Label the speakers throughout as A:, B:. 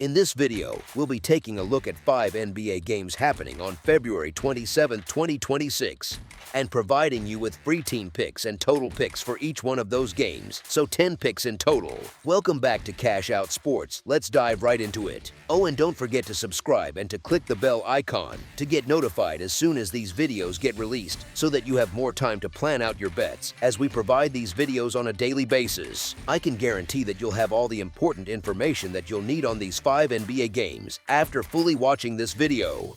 A: In this video, we'll be taking a look at 5 NBA games happening on February 27, 2026, and providing you with free team picks and total picks for each one of those games, so 10 picks in total. Welcome back to Cash Out Sports. Let's dive right into it. Oh, and don't forget to subscribe and to click the bell icon to get notified as soon as these videos get released, so that you have more time to plan out your bets as we provide these videos on a daily basis. I can guarantee that you'll have all the important information that you'll need on these 5 NBA games after fully watching this video.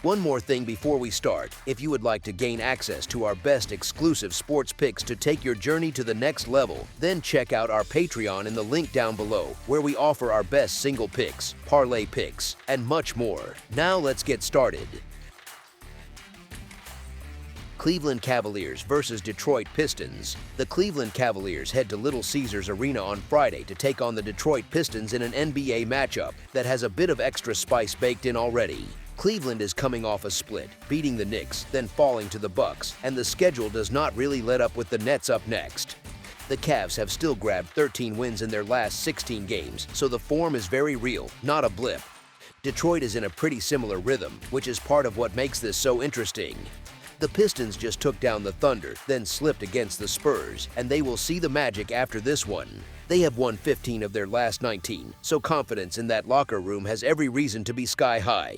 A: One more thing before we start, if you would like to gain access to our best exclusive sports picks to take your journey to the next level, then check out our Patreon in the link down below, where we offer our best single picks, parlay picks, and much more. Now let's get started. Cleveland Cavaliers versus Detroit Pistons. The Cleveland Cavaliers head to Little Caesars Arena on Friday to take on the Detroit Pistons in an NBA matchup that has a bit of extra spice baked in already. Cleveland is coming off a split, beating the Knicks, then falling to the Bucks, and the schedule does not really let up with the Nets up next. The Cavs have still grabbed 13 wins in their last 16 games, so the form is very real, not a blip. Detroit is in a pretty similar rhythm, which is part of what makes this so interesting. The Pistons just took down the Thunder, then slipped against the Spurs, and they will see the magic after this one. They have won 15 of their last 19, so confidence in that locker room has every reason to be sky high.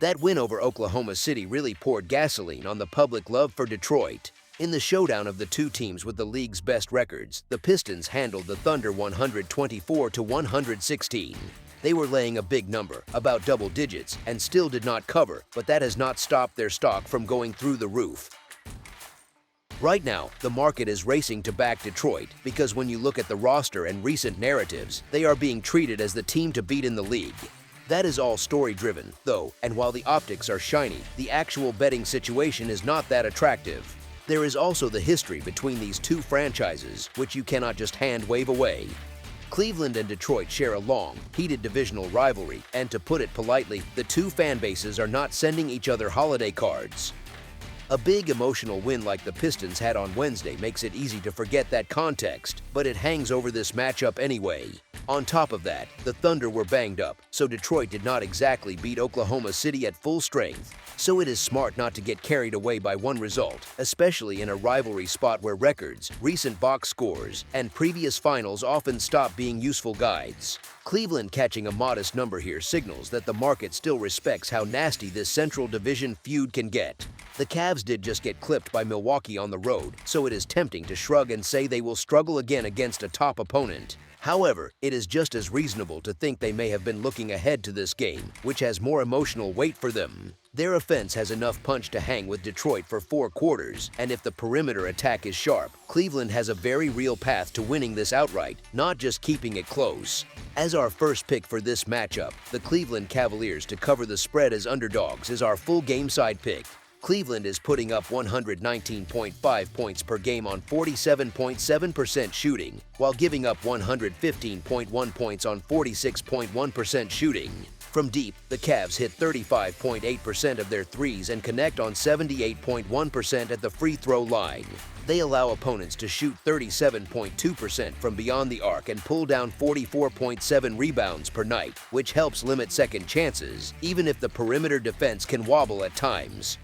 A: That win over Oklahoma City really poured gasoline on the public love for Detroit. In the showdown of the two teams with the league's best records, the Pistons handled the Thunder 124-116. They were laying a big number, about double digits, and still did not cover, but that has not stopped their stock from going through the roof. Right now, the market is racing to back Detroit because when you look at the roster and recent narratives, they are being treated as the team to beat in the league. That is all story-driven, though, and while the optics are shiny, the actual betting situation is not that attractive. There is also the history between these two franchises, which you cannot just hand-wave away. Cleveland and Detroit share a long, heated divisional rivalry, and to put it politely, the two fan bases are not sending each other holiday cards. A big emotional win like the Pistons had on Wednesday makes it easy to forget that context, but it hangs over this matchup anyway. On top of that, the Thunder were banged up, so Detroit did not exactly beat Oklahoma City at full strength. So it is smart not to get carried away by one result, especially in a rivalry spot where records, recent box scores, and previous finals often stop being useful guides. Cleveland catching a modest number here signals that the market still respects how nasty this Central Division feud can get. The Cavs did just get clipped by Milwaukee on the road, so it is tempting to shrug and say they will struggle again against a top opponent. However, it is just as reasonable to think they may have been looking ahead to this game, which has more emotional weight for them. Their offense has enough punch to hang with Detroit for 4 quarters, and if the perimeter attack is sharp, Cleveland has a very real path to winning this outright, not just keeping it close. As our first pick for this matchup, the Cleveland Cavaliers to cover the spread as underdogs is our full game side pick. Cleveland is putting up 119.5 points per game on 47.7% shooting, while giving up 115.1 points on 46.1% shooting. From deep, the Cavs hit 35.8% of their threes and connect on 78.1% at the free throw line. They allow opponents to shoot 37.2% from beyond the arc and pull down 44.7 rebounds per night, which helps limit second chances, even if the perimeter defense can wobble at times.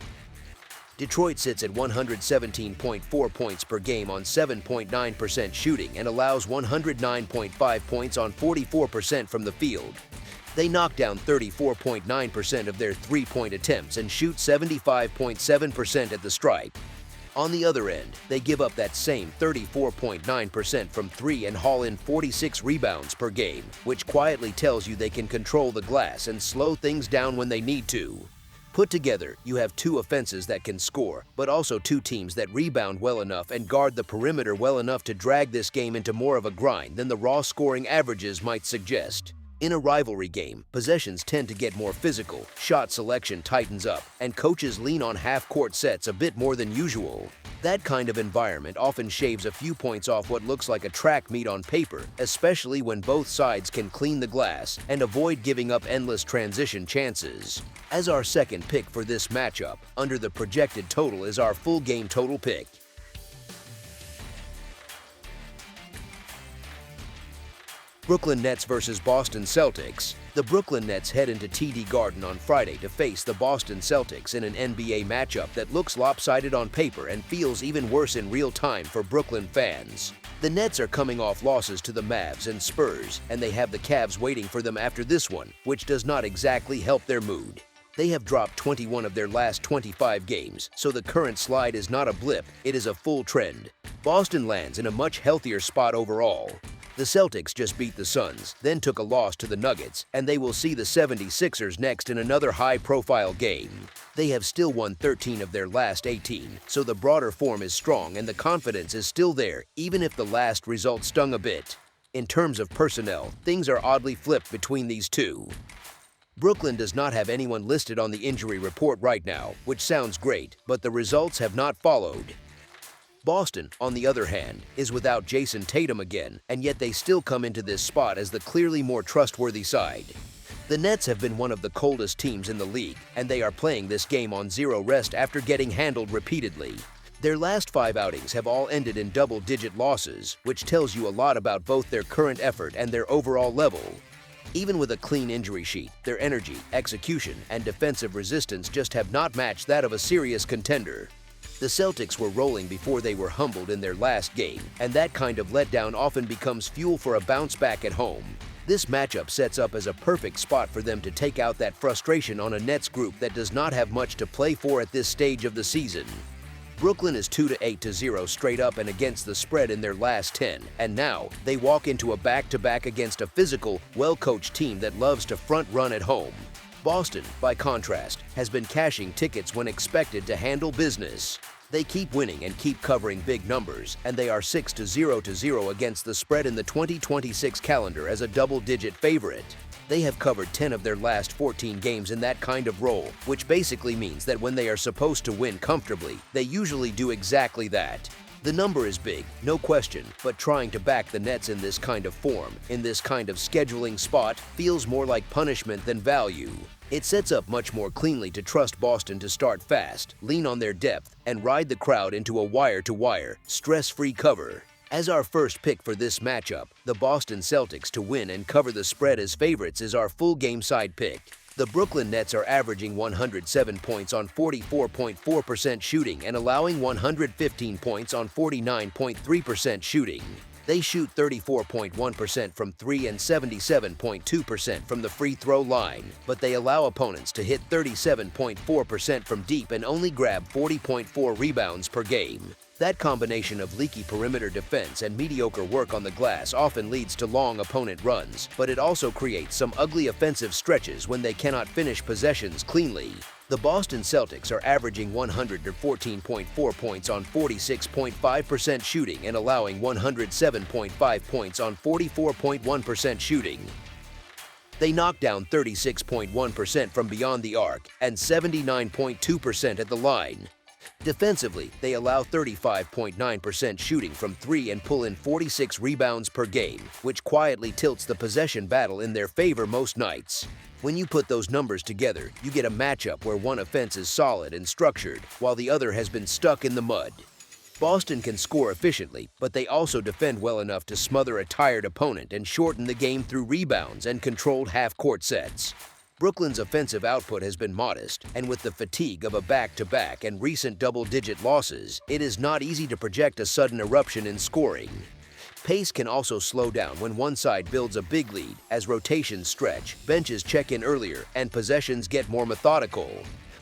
A: Detroit sits at 117.4 points per game on 7.9% shooting and allows 109.5 points on 44% from the field. They knock down 34.9% of their three-point attempts and shoot 75.7% at the stripe. On the other end, they give up that same 34.9% from 3 and haul in 46 rebounds per game, which quietly tells you they can control the glass and slow things down when they need to. Put together, you have two offenses that can score, but also two teams that rebound well enough and guard the perimeter well enough to drag this game into more of a grind than the raw scoring averages might suggest. In a rivalry game, possessions tend to get more physical, shot selection tightens up, and coaches lean on half-court sets a bit more than usual. That kind of environment often shaves a few points off what looks like a track meet on paper, especially when both sides can clean the glass and avoid giving up endless transition chances. As our second pick for this matchup, under the projected total is our full game total pick. Brooklyn Nets versus Boston Celtics. The Brooklyn Nets head into TD Garden on Friday to face the Boston Celtics in an NBA matchup that looks lopsided on paper and feels even worse in real time for Brooklyn fans. The Nets are coming off losses to the Mavs and Spurs, and they have the Cavs waiting for them after this one, which does not exactly help their mood. They have dropped 21 of their last 25 games, so the current slide is not a blip, it is a full trend. Boston lands in a much healthier spot overall. The Celtics just beat the Suns, then took a loss to the Nuggets, and they will see the 76ers next in another high-profile game. They have still won 13 of their last 18, so the broader form is strong and the confidence is still there, even if the last result stung a bit. In terms of personnel, things are oddly flipped between these two. Brooklyn does not have anyone listed on the injury report right now, which sounds great, but the results have not followed. Boston, on the other hand, is without Jason Tatum again, and yet they still come into this spot as the clearly more trustworthy side. The Nets have been one of the coldest teams in the league, and they are playing this game on zero rest after getting handled repeatedly. Their last 5 outings have all ended in double-digit losses, which tells you a lot about both their current effort and their overall level. Even with a clean injury sheet, their energy, execution, and defensive resistance just have not matched that of a serious contender. The Celtics were rolling before they were humbled in their last game, and that kind of letdown often becomes fuel for a bounce back at home. This matchup sets up as a perfect spot for them to take out that frustration on a Nets group that does not have much to play for at this stage of the season. Brooklyn is 2-8-0 straight up and against the spread in their last 10, and now they walk into a back-to-back against a physical, well-coached team that loves to front run at home. Boston, by contrast, has been cashing tickets when expected to handle business. They keep winning and keep covering big numbers, and they are 6-0 against the spread in the 2026 calendar as a double-digit favorite. They have covered 10 of their last 14 games in that kind of role, which basically means that when they are supposed to win comfortably, they usually do exactly that. The number is big, no question, but trying to back the Nets in this kind of form, in this kind of scheduling spot, feels more like punishment than value. It sets up much more cleanly to trust Boston to start fast, lean on their depth, and ride the crowd into a wire-to-wire, stress-free cover. As our first pick for this matchup, the Boston Celtics to win and cover the spread as favorites is our full game side pick. The Brooklyn Nets are averaging 107 points on 44.4% shooting and allowing 115 points on 49.3% shooting. They shoot 34.1% from 3 and 77.2% from the free throw line, but they allow opponents to hit 37.4% from deep and only grab 40.4 rebounds per game. That combination of leaky perimeter defense and mediocre work on the glass often leads to long opponent runs, but it also creates some ugly offensive stretches when they cannot finish possessions cleanly. The Boston Celtics are averaging 114.4 points on 46.5% shooting and allowing 107.5 points on 44.1% shooting. They knock down 36.1% from beyond the arc and 79.2% at the line. Defensively, they allow 35.9% shooting from 3 and pull in 46 rebounds per game, which quietly tilts the possession battle in their favor most nights. When you put those numbers together, you get a matchup where one offense is solid and structured, while the other has been stuck in the mud. Boston can score efficiently, but they also defend well enough to smother a tired opponent and shorten the game through rebounds and controlled half-court sets. Brooklyn's offensive output has been modest, and with the fatigue of a back-to-back and recent double-digit losses, it is not easy to project a sudden eruption in scoring. Pace can also slow down when one side builds a big lead, as rotations stretch, benches check in earlier, and possessions get more methodical.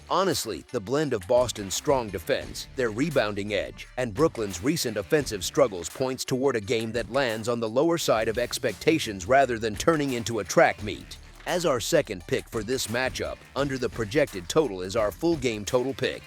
A: Honestly, the blend of Boston's strong defense, their rebounding edge, and Brooklyn's recent offensive struggles points toward a game that lands on the lower side of expectations rather than turning into a track meet. As our second pick for this matchup, under the projected total is our full game total pick.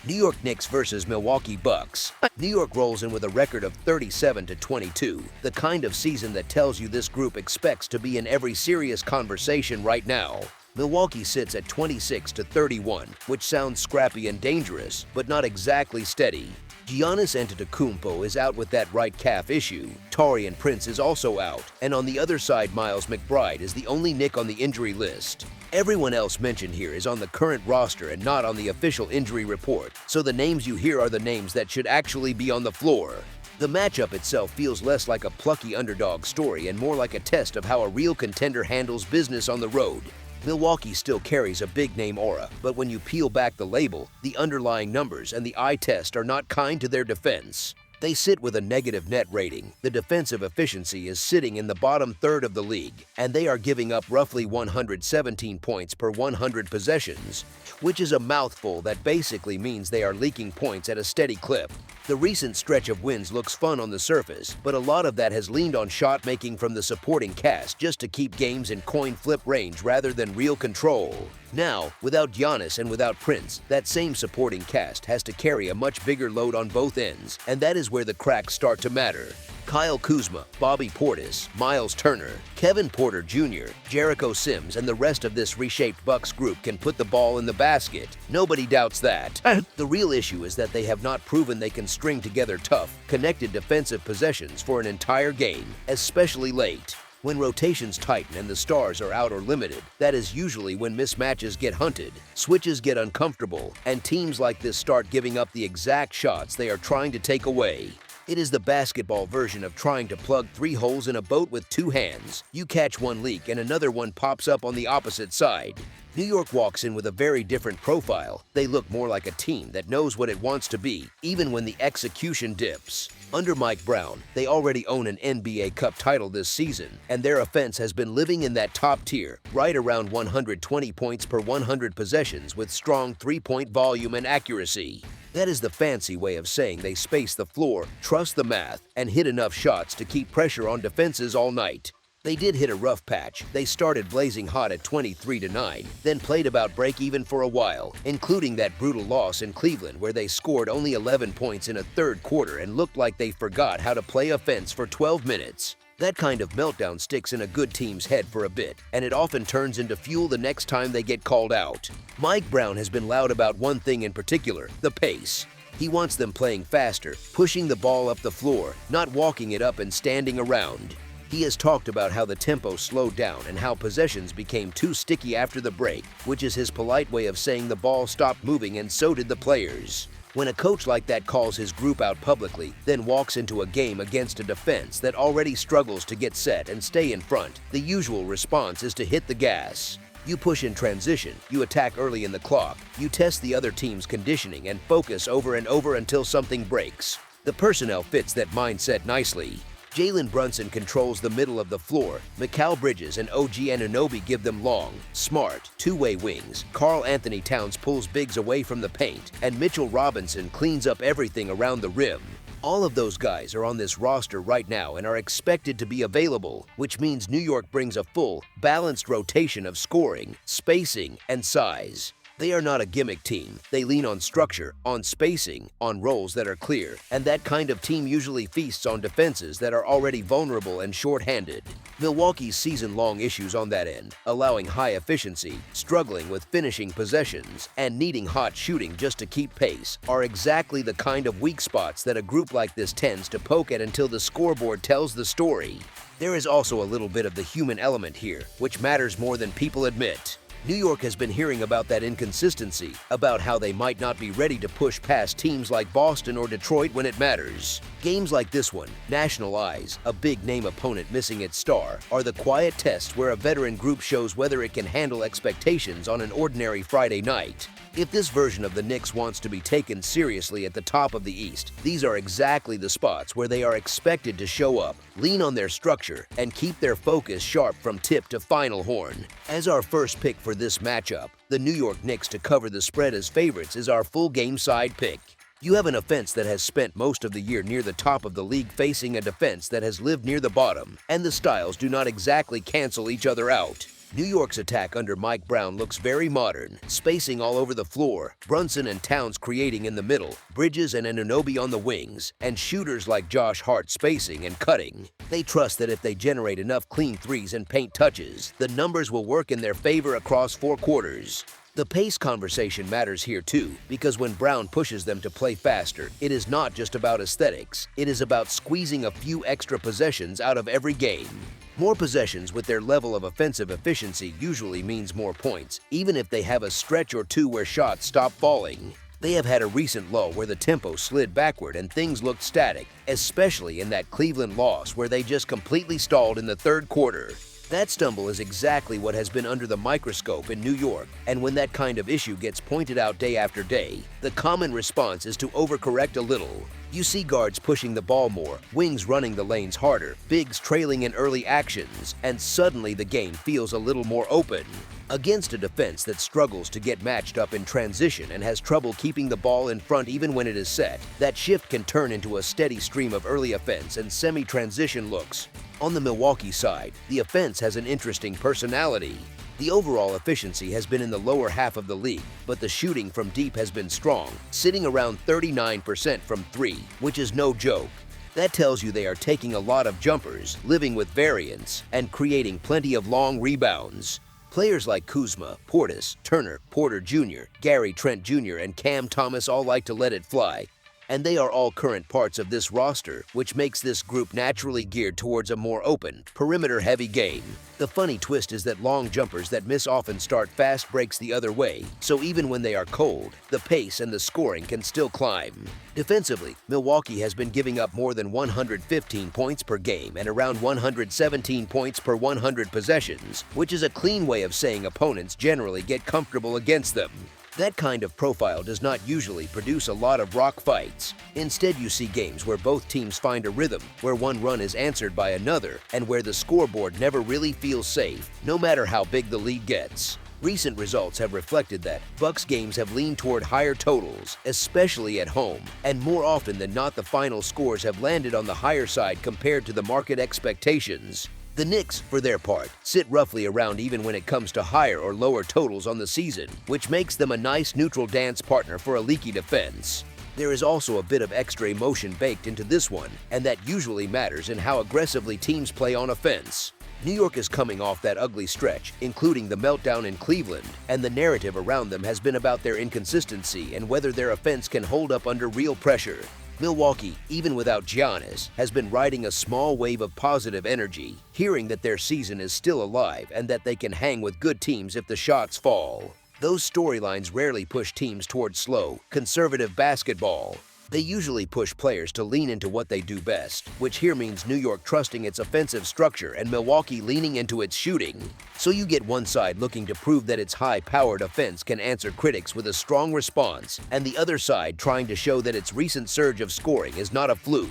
A: New York Knicks versus Milwaukee Bucks. New York rolls in with a record of 37-22, the kind of season that tells you this group expects to be in every serious conversation right now. Milwaukee sits at 26-31, which sounds scrappy and dangerous, but not exactly steady. Giannis Antetokounmpo is out with that right calf issue. Taurean Prince is also out, and on the other side, Miles McBride is the only Knick on the injury list. Everyone else mentioned here is on the current roster and not on the official injury report, so the names you hear are the names that should actually be on the floor. The matchup itself feels less like a plucky underdog story and more like a test of how a real contender handles business on the road. Milwaukee still carries a big-name aura, but when you peel back the label, the underlying numbers and the eye test are not kind to their defense. They sit with a negative net rating. The defensive efficiency is sitting in the bottom third of the league, and they are giving up roughly 117 points per 100 possessions, which is a mouthful that basically means they are leaking points at a steady clip. The recent stretch of wins looks fun on the surface, but a lot of that has leaned on shot making from the supporting cast just to keep games in coin flip range rather than real control. Now, without Giannis and without Prince, that same supporting cast has to carry a much bigger load on both ends, and that is where the cracks start to matter. Kyle Kuzma, Bobby Portis, Miles Turner, Kevin Porter Jr., Jericho Sims, and the rest of this reshaped Bucks group can put the ball in the basket. Nobody doubts that. The real issue is that they have not proven they can string together tough, connected defensive possessions for an entire game, especially late. When rotations tighten and the stars are out or limited, that is usually when mismatches get hunted, switches get uncomfortable, and teams like this start giving up the exact shots they are trying to take away. It is the basketball version of trying to plug 3 holes in a boat with 2 hands. You catch one leak and another one pops up on the opposite side. New York walks in with a very different profile. They look more like a team that knows what it wants to be, even when the execution dips. Under Mike Brown, they already own an NBA Cup title this season, and their offense has been living in that top tier, right around 120 points per 100 possessions with strong 3-point volume and accuracy. That is the fancy way of saying they space the floor, trust the math, and hit enough shots to keep pressure on defenses all night. They did hit a rough patch. They started blazing hot at 23-9, then played about break-even for a while, including that brutal loss in Cleveland where they scored only 11 points in a third quarter and looked like they forgot how to play offense for 12 minutes. That kind of meltdown sticks in a good team's head for a bit, and it often turns into fuel the next time they get called out. Mike Brown has been loud about one thing in particular, the pace. He wants them playing faster, pushing the ball up the floor, not walking it up and standing around. He has talked about how the tempo slowed down and how possessions became too sticky after the break, which is his polite way of saying the ball stopped moving and so did the players. When a coach like that calls his group out publicly, then walks into a game against a defense that already struggles to get set and stay in front, the usual response is to hit the gas. You push in transition, you attack early in the clock, you test the other team's conditioning and focus over and over until something breaks. The personnel fits that mindset nicely. Jalen Brunson controls the middle of the floor. Mikal Bridges and OG Anunoby give them long, smart, two-way wings. Karl Anthony Towns pulls bigs away from the paint, and Mitchell Robinson cleans up everything around the rim. All of those guys are on this roster right now and are expected to be available, which means New York brings a full, balanced rotation of scoring, spacing, and size. They are not a gimmick team. They lean on structure, on spacing, on roles that are clear, and that kind of team usually feasts on defenses that are already vulnerable and short-handed. Milwaukee's season-long issues on that end, allowing high efficiency, struggling with finishing possessions, and needing hot shooting just to keep pace, are exactly the kind of weak spots that a group like this tends to poke at until the scoreboard tells the story. There is also a little bit of the human element here, which matters more than people admit. New York has been hearing about that inconsistency, about how they might not be ready to push past teams like Boston or Detroit when it matters. Games like this one, national eyes, a big-name opponent missing its star, are the quiet tests where a veteran group shows whether it can handle expectations on an ordinary Friday night. If this version of the Knicks wants to be taken seriously at the top of the East, these are exactly the spots where they are expected to show up, lean on their structure, and keep their focus sharp from tip to final horn. As our first pick for this matchup, the New York Knicks to cover the spread as favorites is our full game side pick. You have an offense that has spent most of the year near the top of the league facing a defense that has lived near the bottom, and the styles do not exactly cancel each other out. New York's attack under Mike Brown looks very modern, spacing all over the floor, Brunson and Towns creating in the middle, Bridges and Anunoby on the wings, and shooters like Josh Hart spacing and cutting. They trust that if they generate enough clean threes and paint touches, the numbers will work in their favor across 4 quarters. The pace conversation matters here too, because when Brown pushes them to play faster, it is not just about aesthetics, it is about squeezing a few extra possessions out of every game. More possessions with their level of offensive efficiency usually means more points, even if they have a stretch or two where shots stop falling. They have had a recent lull where the tempo slid backward and things looked static, especially in that Cleveland loss where they just completely stalled in the third quarter. That stumble is exactly what has been under the microscope in New York, and when that kind of issue gets pointed out day after day, the common response is to overcorrect a little. You see guards pushing the ball more, wings running the lanes harder, bigs trailing in early actions, and suddenly the game feels a little more open. Against a defense that struggles to get matched up in transition and has trouble keeping the ball in front even when it is set, that shift can turn into a steady stream of early offense and semi-transition looks. On the Milwaukee side, the offense has an interesting personality. The overall efficiency has been in the lower half of the league, but the shooting from deep has been strong, sitting around 39% from three, which is no joke. That tells you they are taking a lot of jumpers, living with variance, and creating plenty of long rebounds. Players like Kuzma, Portis, Turner, Porter Jr., Gary Trent Jr., and Cam Thomas all like to let it fly, and they are all current parts of this roster, which makes this group naturally geared towards a more open, perimeter-heavy game. The funny twist is that long jumpers that miss often start fast breaks the other way, so even when they are cold, the pace and the scoring can still climb. Defensively, Milwaukee has been giving up more than 115 points per game and around 117 points per 100 possessions, which is a clean way of saying opponents generally get comfortable against them. That kind of profile does not usually produce a lot of rock fights. Instead, you see games where both teams find a rhythm, where one run is answered by another, and where the scoreboard never really feels safe, no matter how big the lead gets. Recent results have reflected that Bucks games have leaned toward higher totals, especially at home, and more often than not the final scores have landed on the higher side compared to the market expectations. The Knicks, for their part, sit roughly around even when it comes to higher or lower totals on the season, which makes them a nice neutral dance partner for a leaky defense. There is also a bit of extra emotion baked into this one, and that usually matters in how aggressively teams play on offense. New York is coming off that ugly stretch, including the meltdown in Cleveland, and the narrative around them has been about their inconsistency and whether their offense can hold up under real pressure. Milwaukee, even without Giannis, has been riding a small wave of positive energy, hearing that their season is still alive and that they can hang with good teams if the shots fall. Those storylines rarely push teams towards slow, conservative basketball. They usually push players to lean into what they do best, which here means New York trusting its offensive structure and Milwaukee leaning into its shooting. So you get one side looking to prove that its high-powered offense can answer critics with a strong response, and the other side trying to show that its recent surge of scoring is not a fluke.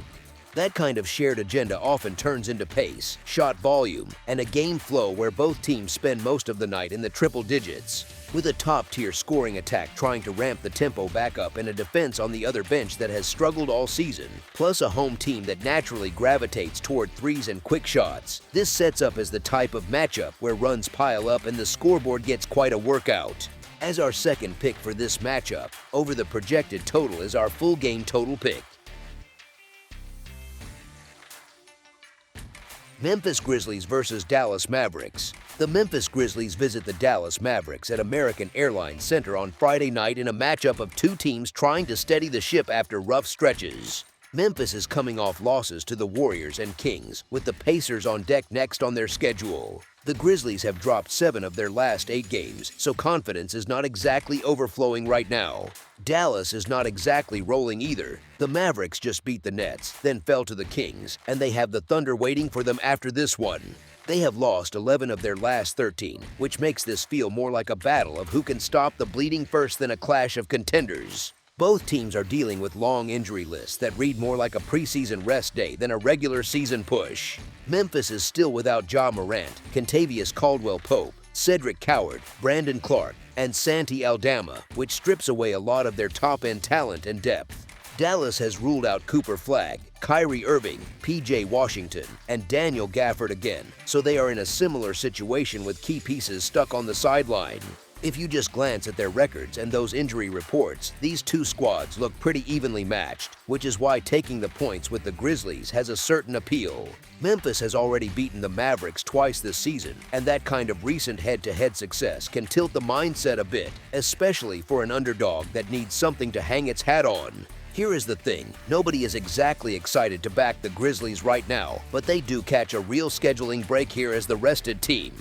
A: That kind of shared agenda often turns into pace, shot volume, and a game flow where both teams spend most of the night in the triple digits. With a top-tier scoring attack trying to ramp the tempo back up and a defense on the other bench that has struggled all season, plus a home team that naturally gravitates toward threes and quick shots, this sets up as the type of matchup where runs pile up and the scoreboard gets quite a workout. As our second pick for this matchup, over the projected total is our full game total pick. Memphis Grizzlies versus Dallas Mavericks. The Memphis Grizzlies visit the Dallas Mavericks at American Airlines Center on Friday night in a matchup of two teams trying to steady the ship after rough stretches. Memphis is coming off losses to the Warriors and Kings, with the Pacers on deck next on their schedule. The Grizzlies have dropped 7 of their last 8 games, so confidence is not exactly overflowing right now. Dallas is not exactly rolling either. The Mavericks just beat the Nets, then fell to the Kings, and they have the Thunder waiting for them after this one. They have lost 11 of their last 13, which makes this feel more like a battle of who can stop the bleeding first than a clash of contenders. Both teams are dealing with long injury lists that read more like a preseason rest day than a regular season push. Memphis is still without Ja Morant, Kentavious Caldwell-Pope, Cedric Coward, Brandon Clark, and Santi Aldama, which strips away a lot of their top-end talent and depth. Dallas has ruled out Cooper Flagg, Kyrie Irving, P.J. Washington, and Daniel Gafford again, so they are in a similar situation with key pieces stuck on the sideline. If you just glance at their records and those injury reports, these two squads look pretty evenly matched, which is why taking the points with the Grizzlies has a certain appeal. Memphis has already beaten the Mavericks twice this season, and that kind of recent head-to-head success can tilt the mindset a bit, especially for an underdog that needs something to hang its hat on. Here is the thing, nobody is exactly excited to back the Grizzlies right now, but they do catch a real scheduling break here as the rested team.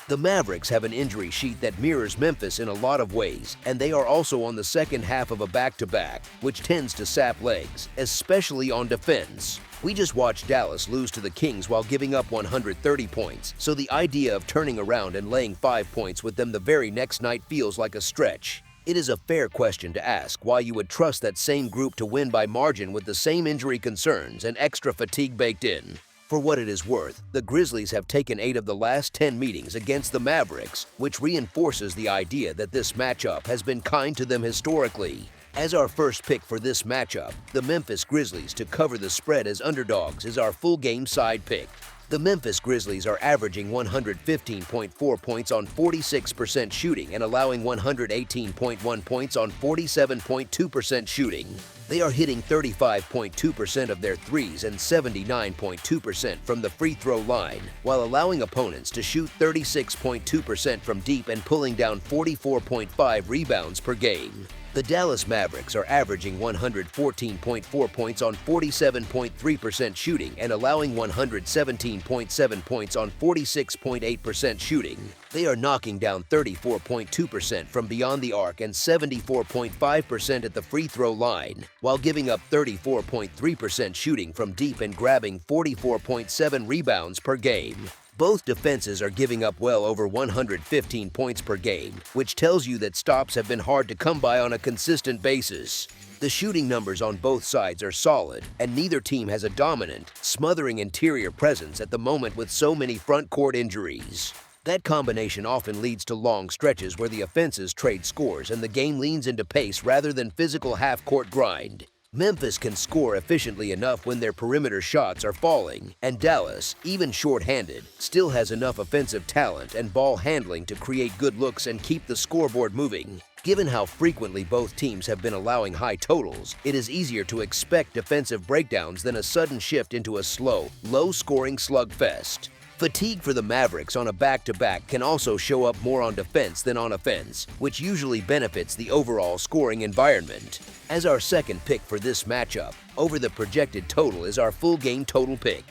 A: The Mavericks have an injury sheet that mirrors Memphis in a lot of ways, and they are also on the second half of a back-to-back, which tends to sap legs, especially on defense. We just watched Dallas lose to the Kings while giving up 130 points, so the idea of turning around and laying 5 points with them the very next night feels like a stretch. It is a fair question to ask why you would trust that same group to win by margin with the same injury concerns and extra fatigue baked in. For what it is worth, the Grizzlies have taken 8 of the last 10 meetings against the Mavericks, which reinforces the idea that this matchup has been kind to them historically. As our first pick for this matchup, the Memphis Grizzlies to cover the spread as underdogs is our full game side pick. The Memphis Grizzlies are averaging 115.4 points on 46% shooting and allowing 118.1 points on 47.2% shooting. They are hitting 35.2% of their threes and 79.2% from the free throw line, while allowing opponents to shoot 36.2% from deep and pulling down 44.5 rebounds per game. The Dallas Mavericks are averaging 114.4 points on 47.3% shooting and allowing 117.7 points on 46.8% shooting. They are knocking down 34.2% from beyond the arc and 74.5% at the free throw line, while giving up 34.3% shooting from deep and grabbing 44.7 rebounds per game. Both defenses are giving up well over 115 points per game, which tells you that stops have been hard to come by on a consistent basis. The shooting numbers on both sides are solid, and neither team has a dominant, smothering interior presence at the moment with so many front court injuries. That combination often leads to long stretches where the offenses trade scores and the game leans into pace rather than physical half-court grind. Memphis can score efficiently enough when their perimeter shots are falling, and Dallas, even short-handed, still has enough offensive talent and ball handling to create good looks and keep the scoreboard moving. Given how frequently both teams have been allowing high totals, it is easier to expect defensive breakdowns than a sudden shift into a slow, low-scoring slugfest. Fatigue for the Mavericks on a back-to-back can also show up more on defense than on offense, which usually benefits the overall scoring environment. As our second pick for this matchup, over the projected total is our full game total pick.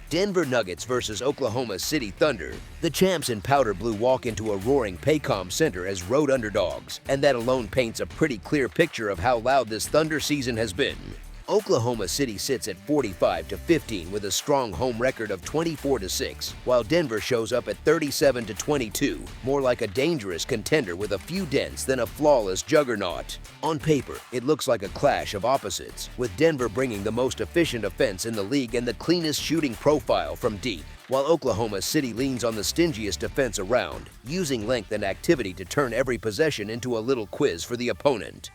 A: Denver Nuggets versus Oklahoma City Thunder. The champs in powder blue walk into a roaring Paycom Center as road underdogs, and that alone paints a pretty clear picture of how loud this Thunder season has been. Oklahoma City sits at 45-15 with a strong home record of 24-6, while Denver shows up at 37-22, more like a dangerous contender with a few dents than a flawless juggernaut. On paper, it looks like a clash of opposites, with Denver bringing the most efficient offense in the league and the cleanest shooting profile from deep, while Oklahoma City leans on the stingiest defense around, using length and activity to turn every possession into a little quiz for the opponent.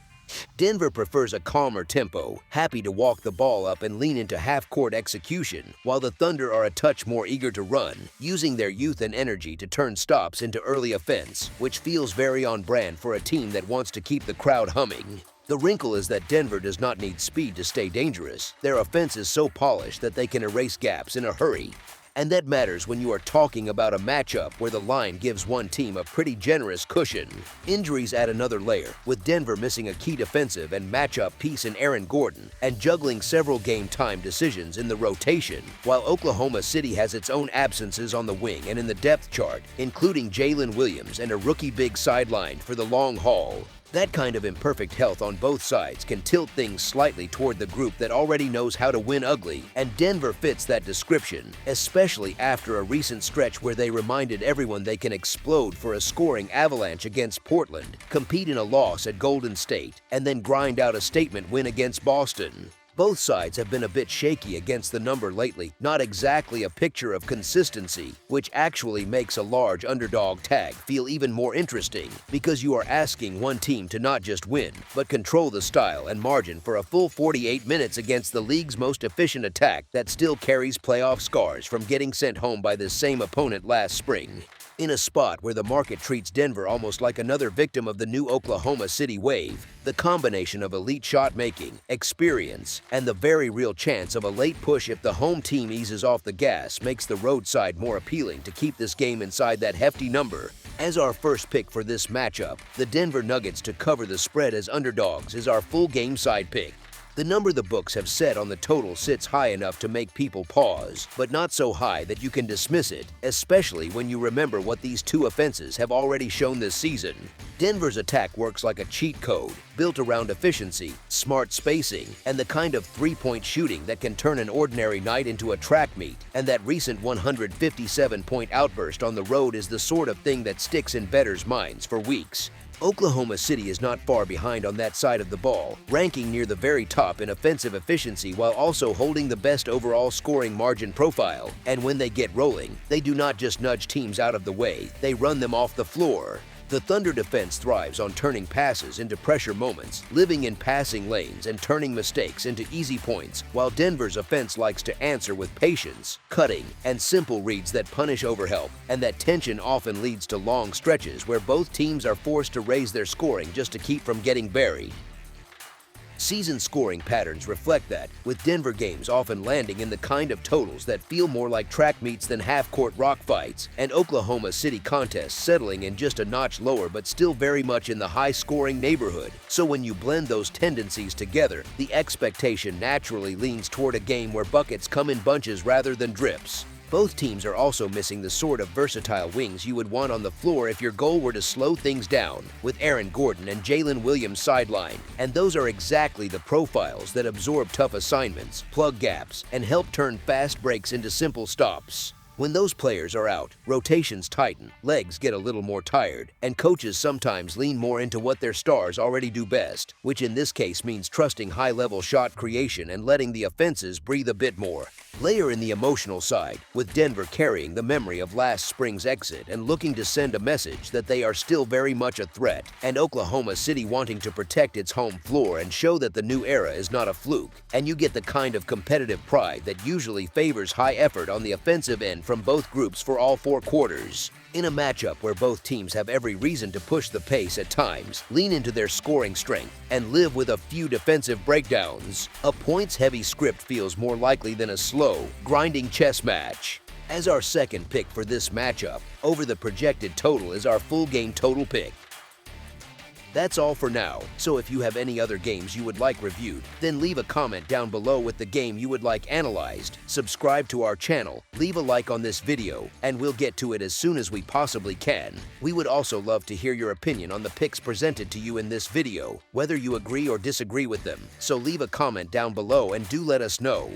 A: Denver prefers a calmer tempo, happy to walk the ball up and lean into half-court execution, while the Thunder are a touch more eager to run, using their youth and energy to turn stops into early offense, which feels very on brand for a team that wants to keep the crowd humming. The wrinkle is that Denver does not need speed to stay dangerous. Their offense is so polished that they can erase gaps in a hurry. And that matters when you are talking about a matchup where the line gives one team a pretty generous cushion. Injuries add another layer, with Denver missing a key defensive and matchup piece in Aaron Gordon and juggling several game-time decisions in the rotation, while Oklahoma City has its own absences on the wing and in the depth chart, including Jalen Williams and a rookie big sidelined for the long haul. That kind of imperfect health on both sides can tilt things slightly toward the group that already knows how to win ugly, and Denver fits that description, especially after a recent stretch where they reminded everyone they can explode for a scoring avalanche against Portland, compete in a loss at Golden State, and then grind out a statement win against Boston. Both sides have been a bit shaky against the number lately, not exactly a picture of consistency, which actually makes a large underdog tag feel even more interesting because you are asking one team to not just win, but control the style and margin for a full 48 minutes against the league's most efficient attack that still carries playoff scars from getting sent home by this same opponent last spring. In a spot where the market treats Denver almost like another victim of the new Oklahoma City wave, the combination of elite shot making, experience, and the very real chance of a late push if the home team eases off the gas makes the road side more appealing to keep this game inside that hefty number. As our first pick for this matchup, the Denver Nuggets to cover the spread as underdogs is our full game side pick. The number the books have set on the total sits high enough to make people pause, but not so high that you can dismiss it, especially when you remember what these two offenses have already shown this season. Denver's attack works like a cheat code, built around efficiency, smart spacing, and the kind of three-point shooting that can turn an ordinary night into a track meet. And that recent 157-point outburst on the road is the sort of thing that sticks in bettors' minds for weeks. Oklahoma City is not far behind on that side of the ball, ranking near the very top in offensive efficiency while also holding the best overall scoring margin profile. And when they get rolling, they do not just nudge teams out of the way, they run them off the floor. The Thunder defense thrives on turning passes into pressure moments, living in passing lanes and turning mistakes into easy points, while Denver's offense likes to answer with patience, cutting, and simple reads that punish overhelp, and that tension often leads to long stretches where both teams are forced to raise their scoring just to keep from getting buried. Season scoring patterns reflect that, with Denver games often landing in the kind of totals that feel more like track meets than half-court rock fights, and Oklahoma City contests settling in just a notch lower but still very much in the high-scoring neighborhood. So when you blend those tendencies together, the expectation naturally leans toward a game where buckets come in bunches rather than drips. Both teams are also missing the sort of versatile wings you would want on the floor if your goal were to slow things down, with Aaron Gordon and Jalen Williams sidelined, and those are exactly the profiles that absorb tough assignments, plug gaps, and help turn fast breaks into simple stops. When those players are out, rotations tighten, legs get a little more tired, and coaches sometimes lean more into what their stars already do best, which in this case means trusting high-level shot creation and letting the offenses breathe a bit more. Layer in the emotional side, with Denver carrying the memory of last spring's exit and looking to send a message that they are still very much a threat, and Oklahoma City wanting to protect its home floor and show that the new era is not a fluke, and you get the kind of competitive pride that usually favors high effort on the offensive end from both groups for all four quarters. In a matchup where both teams have every reason to push the pace at times, lean into their scoring strength, and live with a few defensive breakdowns, a points-heavy script feels more likely than a slow, grinding chess match. As our second pick for this matchup, over the projected total is our full game total pick. That's all for now, so if you have any other games you would like reviewed, then leave a comment down below with the game you would like analyzed, subscribe to our channel, leave a like on this video, and we'll get to it as soon as we possibly can. We would also love to hear your opinion on the picks presented to you in this video, whether you agree or disagree with them, so leave a comment down below and do let us know.